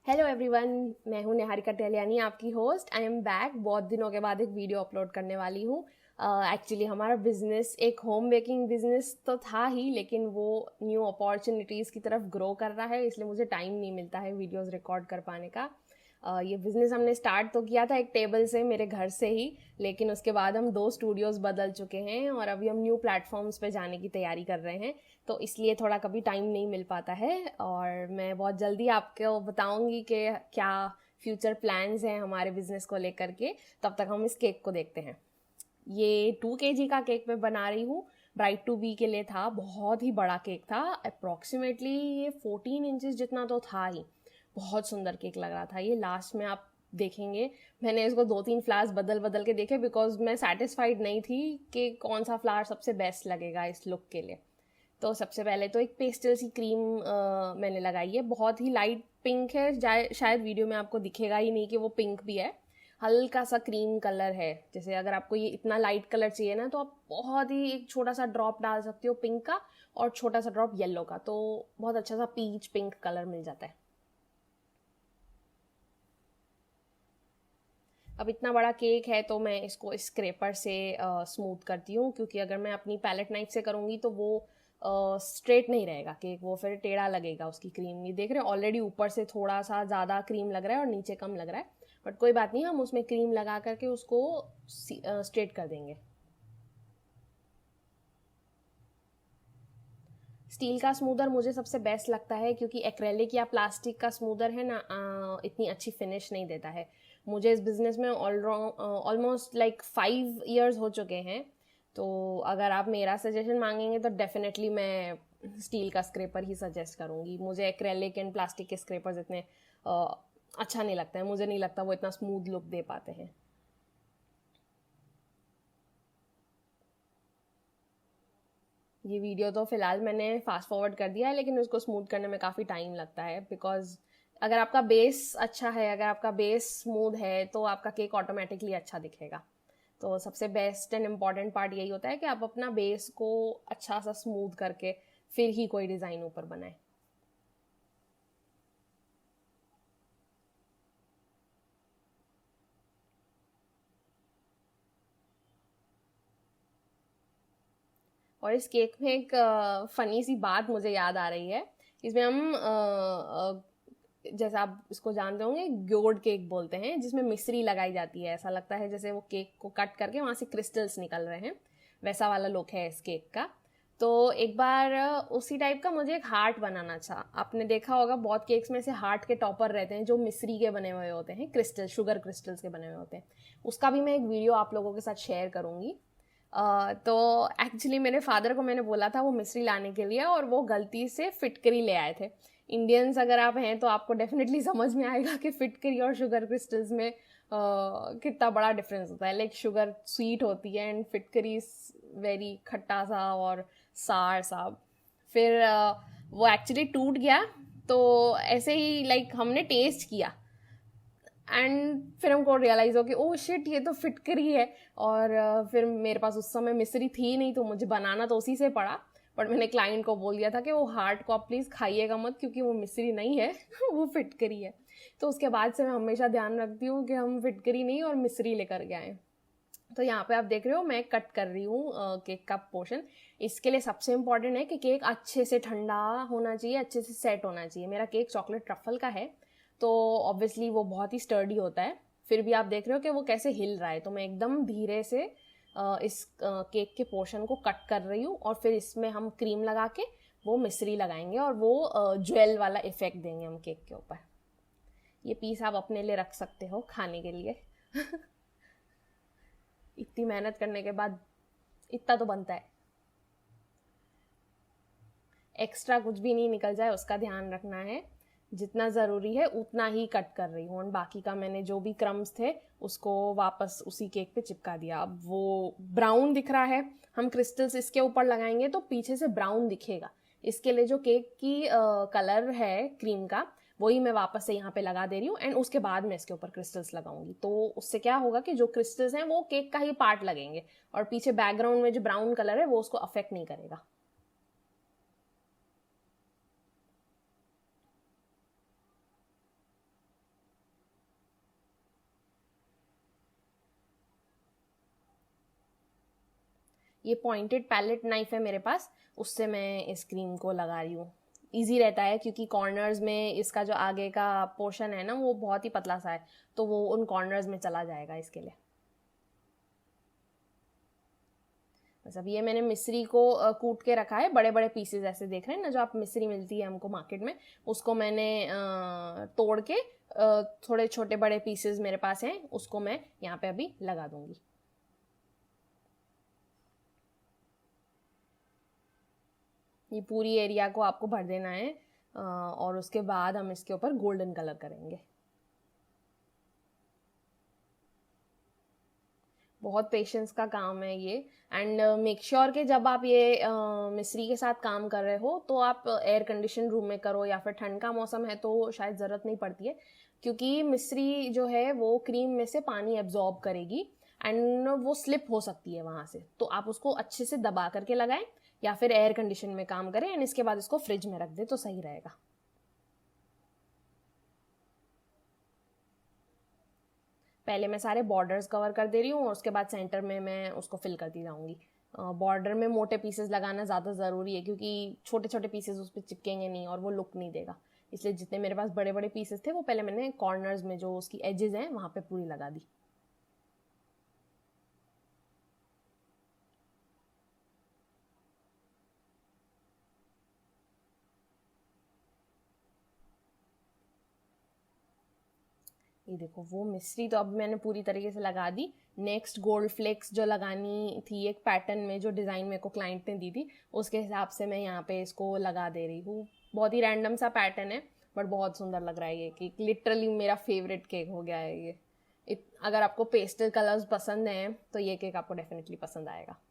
Hello everyone, मैं हूं निहारिका टेलियानी, आपकी होस्ट। I am back. बहुत दिनों के बाद एक वीडियो अपलोड करने वाली हूँ। एक्चुअली हमारा बिजनेस एक होम बेकिंग बिजनेस तो था ही, लेकिन वो न्यू अपॉर्चुनिटीज़ की तरफ ग्रो कर रहा है, इसलिए मुझे टाइम नहीं मिलता है वीडियोस रिकॉर्ड कर पाने का। ये बिज़नेस हमने स्टार्ट तो किया था एक टेबल से, मेरे घर से ही, लेकिन उसके बाद हम 2 स्टूडियोज़ बदल चुके हैं और अभी हम न्यू प्लेटफॉर्म्स पे जाने की तैयारी कर रहे हैं। तो इसलिए थोड़ा कभी टाइम नहीं मिल पाता है, और मैं बहुत जल्दी आपको बताऊंगी कि क्या फ्यूचर प्लान्स हैं हमारे बिजनेस को लेकर के। तब तक हम इस केक को देखते हैं। ये 2 kg का केक मैं बना रही हूँ। ब्राइड टू बी के लिए था। बहुत ही बड़ा केक था, अप्रॉक्सीमेटली ये 14 इंचेस जितना तो था ही। बहुत सुंदर केक लग रहा था ये। लास्ट में आप देखेंगे, मैंने इसको 2-3 फ्लावर्स बदल बदल के देखे, बिकॉज मैं सेटिस्फाइड नहीं थी कि कौन सा फ्लावर सबसे बेस्ट लगेगा इस लुक के लिए। तो सबसे पहले तो एक पेस्टल सी क्रीम मैंने लगाई है। बहुत ही लाइट पिंक है, शायद वीडियो में आपको दिखेगा ही नहीं कि वो पिंक भी है। हल्का सा क्रीम कलर है। जैसे अगर आपको ये इतना लाइट कलर चाहिए ना, तो आप बहुत ही एक छोटा सा ड्रॉप डाल सकते हो पिंक का, और छोटा सा ड्रॉप येलो का, तो बहुत अच्छा सा पीच पिंक कलर मिल जाता है। अब इतना बड़ा केक है तो मैं इसको स्क्रैपर से स्मूथ करती हूँ, क्योंकि अगर मैं अपनी पैलेट नाइफ से करूँगी तो वो स्ट्रेट नहीं रहेगा केक, वो फिर टेढ़ा लगेगा। उसकी क्रीम, ये देख रहे हैं ऑलरेडी ऊपर से थोड़ा सा ज़्यादा क्रीम लग रहा है और नीचे कम लग रहा है, बट कोई बात नहीं, हम उसमें क्रीम लगा करके उसको स्ट्रेट कर देंगे। स्टील का स्मूदर मुझे सबसे बेस्ट लगता है, क्योंकि एक्रेलिक या प्लास्टिक का स्मूदर है ना, इतनी अच्छी फिनिश नहीं देता है। मुझे इस बिज़नेस में ऑलमोस्ट लाइक 5 years हो चुके हैं। तो अगर आप मेरा सजेशन मांगेंगे तो डेफिनेटली मैं स्टील का स्क्रैपर ही सजेस्ट करूँगी। मुझे एक्रेलिक एंड प्लास्टिक के स्क्रैपर्स इतने अच्छा नहीं लगता है। मुझे नहीं लगता वो इतना स्मूथ लुक दे पाते हैं। ये वीडियो तो फिलहाल मैंने फास्ट फॉरवर्ड कर दिया है, लेकिन उसको स्मूथ करने में काफ़ी टाइम लगता है, बिकॉज अगर आपका बेस अच्छा है, अगर आपका बेस स्मूथ है, तो आपका केक ऑटोमेटिकली अच्छा दिखेगा। तो सबसे बेस्ट एंड इम्पॉर्टेंट पार्ट यही होता है कि आप अपना बेस को अच्छा सा स्मूथ करके फिर ही कोई डिज़ाइन ऊपर बनाए। और इस केक में एक फनी सी बात मुझे याद आ रही है। इसमें हम जैसे आप इसको जानते होंगे, ग्योर्ड केक बोलते हैं, जिसमें मिश्री लगाई जाती है। ऐसा लगता है जैसे वो केक को कट करके वहाँ से क्रिस्टल्स निकल रहे हैं, वैसा वाला लुक है इस केक का। तो एक बार उसी टाइप का मुझे एक हार्ट बनाना था। आपने देखा होगा बहुत केक्स में से हार्ट के टॉपर रहते हैं जो मिश्री के बने हुए होते हैं, क्रिस्टल, शुगर क्रिस्टल्स के बने हुए होते हैं। उसका भी मैं एक वीडियो आप लोगों के साथ शेयर करूंगी। तो एक्चुअली मेरे फादर को मैंने बोला था वो मिश्री लाने के लिए, और वो गलती से फिटकरी ले आए थे। इंडियंस अगर आप हैं तो आपको डेफिनेटली समझ में आएगा कि फिटकरी और शुगर क्रिस्टल्स में कितना बड़ा डिफरेंस होता है। लाइक शुगर स्वीट होती है एंड फिटकरी वेरी खट्टा सा और सार सा। फिर वो एक्चुअली टूट गया। तो ऐसे ही लाइक हमने टेस्ट किया, एंड फिर हमको रियलाइज हो कि ओह शिट, ये तो फिटकरी है। और फिर मेरे पास उस समय मिश्री थी नहीं, तो मुझे बनाना तो उसी से पड़ा। बट मैंने क्लाइंट को बोल दिया था कि वो हार्ट को आप प्लीज़ खाइएगा मत, क्योंकि वो मिश्री नहीं है वो फिटकरी है। तो उसके बाद से मैं हमेशा ध्यान रखती हूँ कि हम फिटकरी नहीं और मिश्री लेकर के आएँ। तो यहाँ पे आप देख रहे हो मैं कट कर रही हूँ केक का पोर्शन। इसके लिए सबसे इम्पॉर्टेंट है कि केक अच्छे से ठंडा होना चाहिए, अच्छे से सेट होना चाहिए। मेरा केक चॉकलेट ट्रफल का है, तो ऑब्वियसली वो बहुत ही स्टर्डी होता है। फिर भी आप देख रहे हो कि वो कैसे हिल रहा है। तो मैं एकदम धीरे से इस केक के पोर्शन को कट कर रही हूँ, और फिर इसमें हम क्रीम लगा के वो मिश्री लगाएंगे, और वो ज्वेल वाला इफेक्ट देंगे हम केक के ऊपर। ये पीस आप अपने लिए रख सकते हो खाने के लिए इतनी मेहनत करने के बाद इतना तो बनता है। एक्स्ट्रा कुछ भी नहीं निकल जाए उसका ध्यान रखना है। जितना ज़रूरी है उतना ही कट कर रही हूँ, और बाकी का मैंने जो भी क्रम्स थे उसको वापस उसी केक पे चिपका दिया। अब वो ब्राउन दिख रहा है, हम क्रिस्टल्स इसके ऊपर लगाएंगे तो पीछे से ब्राउन दिखेगा। इसके लिए जो केक की कलर है क्रीम का, वही मैं वापस से यहाँ पे लगा दे रही हूँ, एंड उसके बाद मैं इसके ऊपर क्रिस्टल्स लगाऊंगी। तो उससे क्या होगा कि जो क्रिस्टल्स हैं वो केक का ही पार्ट लगेंगे, और पीछे बैकग्राउंड में जो ब्राउन कलर है वो उसको अफेक्ट नहीं करेगा। ये पॉइंटेड पैलेट नाइफ है मेरे पास, उससे मैं इस क्रीम को लगा रही हूँ। ईजी रहता है क्योंकि कॉर्नर्स में इसका जो आगे का पोर्शन है ना वो बहुत ही पतला सा है, तो वो उन कॉर्नर्स में चला जाएगा इसके लिए। बस अब ये मैंने मिश्री को कूट के रखा है, बड़े बड़े पीसेज ऐसे देख रहे हैं ना जो आप मिश्री मिलती है हमको मार्केट में, उसको मैंने तोड़ के थोड़े छोटे बड़े पीसेज मेरे पास हैं, उसको मैं यहाँ पे अभी लगा दूंगी। ये पूरी एरिया को आपको भर देना है और उसके बाद हम इसके ऊपर गोल्डन कलर करेंगे। बहुत पेशेंस का काम है ये। एंड मेक श्योर कि जब आप ये मिश्री के साथ काम कर रहे हो तो आप एयर कंडीशन रूम में करो, या फिर ठंड का मौसम है तो शायद ज़रूरत नहीं पड़ती है, क्योंकि मिश्री जो है वो क्रीम में से पानी एब्जॉर्ब करेगी एंड वो स्लिप हो सकती है वहाँ से। तो आप उसको अच्छे से दबा करके लगाएं या फिर एयर कंडीशन में काम करें एंड इसके बाद इसको फ्रिज में रख दें तो सही रहेगा। पहले मैं सारे बॉर्डर्स कवर कर दे रही हूँ और उसके बाद सेंटर में मैं उसको फिल करती जाऊंगी। बॉर्डर में मोटे पीसेस लगाना ज़्यादा ज़रूरी है क्योंकि छोटे छोटे पीसेस उस पर चिपकेंगे नहीं और वो लुक नहीं देगा, इसलिए जितने मेरे पास बड़े बड़े पीसेस थे वो पहले मैंने कॉर्नर्स में जो उसकी एजेस हैं वहाँ पे पूरी लगा दी। ये देखो वो मिश्री तो अब मैंने पूरी तरीके से लगा दी। नेक्स्ट गोल्ड फ्लेक्स जो लगानी थी एक पैटर्न में, जो डिज़ाइन मेरे को क्लाइंट ने दी थी, उसके हिसाब से मैं यहाँ पे इसको लगा दे रही हूँ। बहुत ही रैंडम सा पैटर्न है बट बहुत सुंदर लग रहा है ये केक। लिटरली मेरा फेवरेट केक हो गया है ये। अगर आपको पेस्टल कलर्स पसंद हैं तो ये केक आपको डेफिनेटली पसंद आएगा।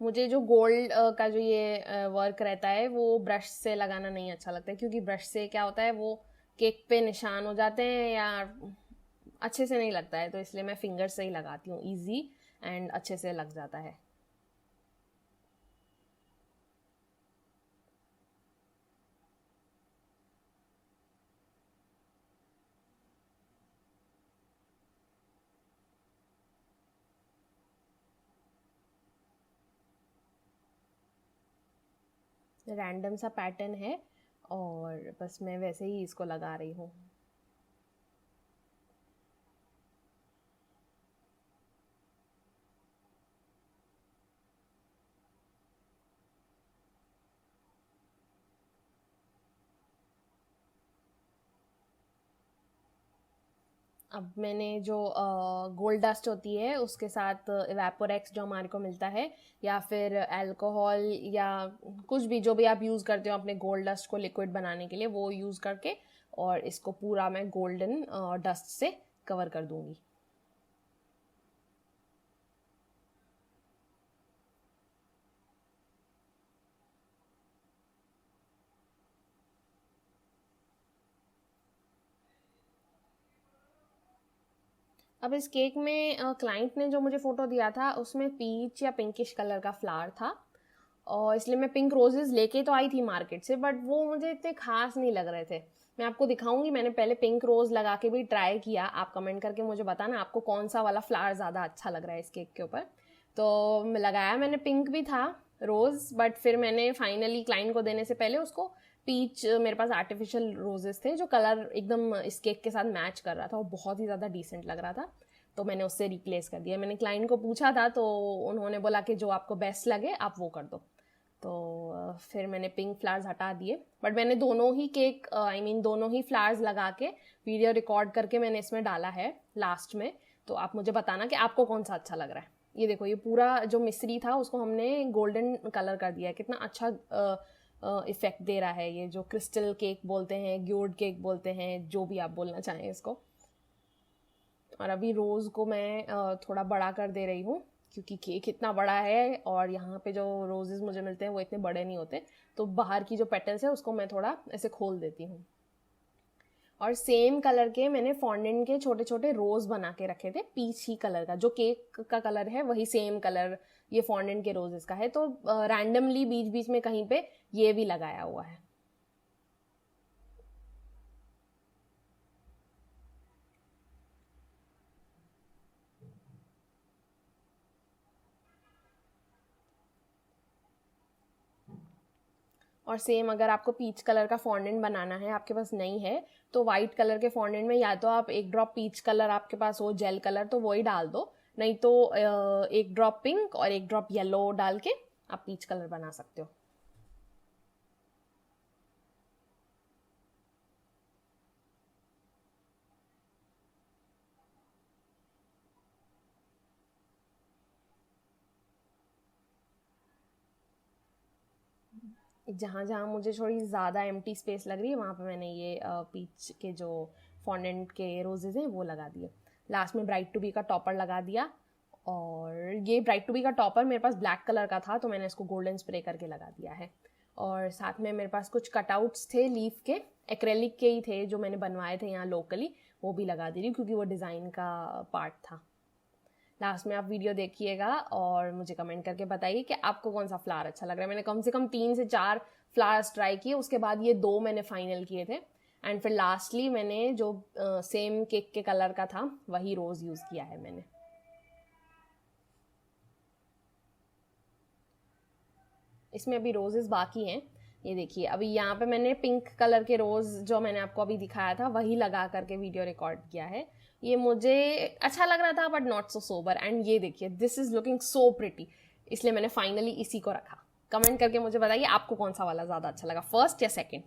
मुझे जो गोल्ड का जो ये वर्क रहता है वो ब्रश से लगाना नहीं अच्छा लगता है, क्योंकि ब्रश से क्या होता है वो केक पे निशान हो जाते हैं या अच्छे से नहीं लगता है, तो इसलिए मैं फिंगर से ही लगाती हूँ, इजी एंड अच्छे से लग जाता है। रैंडम सा पैटर्न है और बस मैं वैसे ही इसको लगा रही हूँ। अब मैंने जो गोल्ड डस्ट होती है उसके साथ इवेपोरेक्स जो हमारे को मिलता है, या फिर अल्कोहल या कुछ भी जो भी आप यूज़ करते हो अपने गोल्ड डस्ट को लिक्विड बनाने के लिए, वो यूज़ करके और इसको पूरा मैं गोल्डन डस्ट से कवर कर दूंगी। अब इस केक में क्लाइंट ने जो मुझे फ़ोटो दिया था उसमें पीच या पिंकिश कलर का फ्लावर था, और इसलिए मैं पिंक रोजेस लेके तो आई थी मार्केट से, बट वो मुझे इतने खास नहीं लग रहे थे। मैं आपको दिखाऊंगी, मैंने पहले पिंक रोज लगा के भी ट्राई किया। आप कमेंट करके मुझे बताना आपको कौन सा वाला फ्लावर ज़्यादा अच्छा लग रहा है इस केक के ऊपर। तो लगाया मैंने पिंक भी था रोज़, बट फिर मैंने फाइनली क्लाइंट को देने से पहले उसको पीच, मेरे पास आर्टिफिशियल रोजेस थे जो कलर एकदम इस केक के साथ मैच कर रहा था, वो बहुत ही ज़्यादा डिसेंट लग रहा था, तो मैंने उससे रिप्लेस कर दिया। मैंने क्लाइंट को पूछा था तो उन्होंने बोला कि जो आपको बेस्ट लगे आप वो कर दो, तो फिर मैंने पिंक फ्लावर्स हटा दिए। बट मैंने दोनों ही केक दोनों ही फ्लावर्स लगा के वीडियो रिकॉर्ड करके मैंने इसमें डाला है लास्ट में, तो आप मुझे बताना कि आपको कौन सा अच्छा लग रहा है। ये देखो ये पूरा जो मिश्री था उसको हमने गोल्डन कलर कर दिया है, कितना अच्छा इफेक्ट दे रहा है। ये जो क्रिस्टल केक बोलते हैं, ग्योर्ड केक बोलते हैं, जो भी आप बोलना चाहें इसको। और अभी रोज़ को मैं थोड़ा बड़ा कर दे रही हूँ क्योंकि केक इतना बड़ा है और यहाँ पे जो रोजेस मुझे मिलते हैं वो इतने बड़े नहीं होते, तो बाहर की जो पेटल्स है उसको मैं थोड़ा ऐसे खोल देती हूँ। और सेम कलर के मैंने फॉन्डेंट के छोटे छोटे रोज बना के रखे थे, पीच ही कलर का, जो केक का कलर है वही सेम कलर ये फॉन्डेंट के रोजेस का है, तो रैंडमली बीच बीच में कहीं पे ये भी लगाया हुआ है। और सेम अगर आपको पीच कलर का फॉन्डेंट बनाना है, आपके पास नहीं है, तो वाइट कलर के फॉन्डेंट में या तो आप एक ड्रॉप पीच कलर आपके पास हो, जेल कलर, तो वही डाल दो, नहीं तो एक ड्रॉप पिंक और एक ड्रॉप येलो डाल के आप पीच कलर बना सकते हो। जहाँ जहाँ मुझे थोड़ी ज़्यादा एम्प्टी स्पेस लग रही है वहाँ पे मैंने ये पीच के जो फॉन्डेंट के रोजेज़ हैं वो लगा दिए। लास्ट में ब्राइट टू बी का टॉपर लगा दिया, और ये ब्राइट टू बी का टॉपर मेरे पास ब्लैक कलर का था तो मैंने इसको गोल्डन स्प्रे करके लगा दिया है। और साथ में मेरे पास कुछ कटआउट्स थे लीफ के, एक्रेलिक के ही थे जो मैंने बनवाए थे यहाँ लोकली, वो भी लगा दी रही क्योंकि वो डिज़ाइन का पार्ट था। लास्ट में आप वीडियो देखिएगा और मुझे कमेंट करके बताइए कि आपको कौन सा फ्लावर अच्छा लग रहा है। मैंने कम से कम 3 से 4 फ्लावर्स ट्राई किए, उसके बाद ये 2 मैंने फाइनल किए थे, एंड फिर लास्टली मैंने जो सेम केक के कलर का था वही रोज़ यूज़ किया है मैंने। इसमें अभी रोजेस बाकी हैं, ये देखिए अभी यहाँ पे मैंने पिंक कलर के रोज जो मैंने आपको अभी दिखाया था वही लगा करके वीडियो रिकॉर्ड किया है। ये मुझे अच्छा लग रहा था but not so sober, and ये देखिए this is looking so pretty, इसलिए मैंने फाइनली इसी को रखा। कमेंट करके मुझे बताइए आपको कौन सा वाला ज़्यादा अच्छा लगा, फर्स्ट या सेकेंड।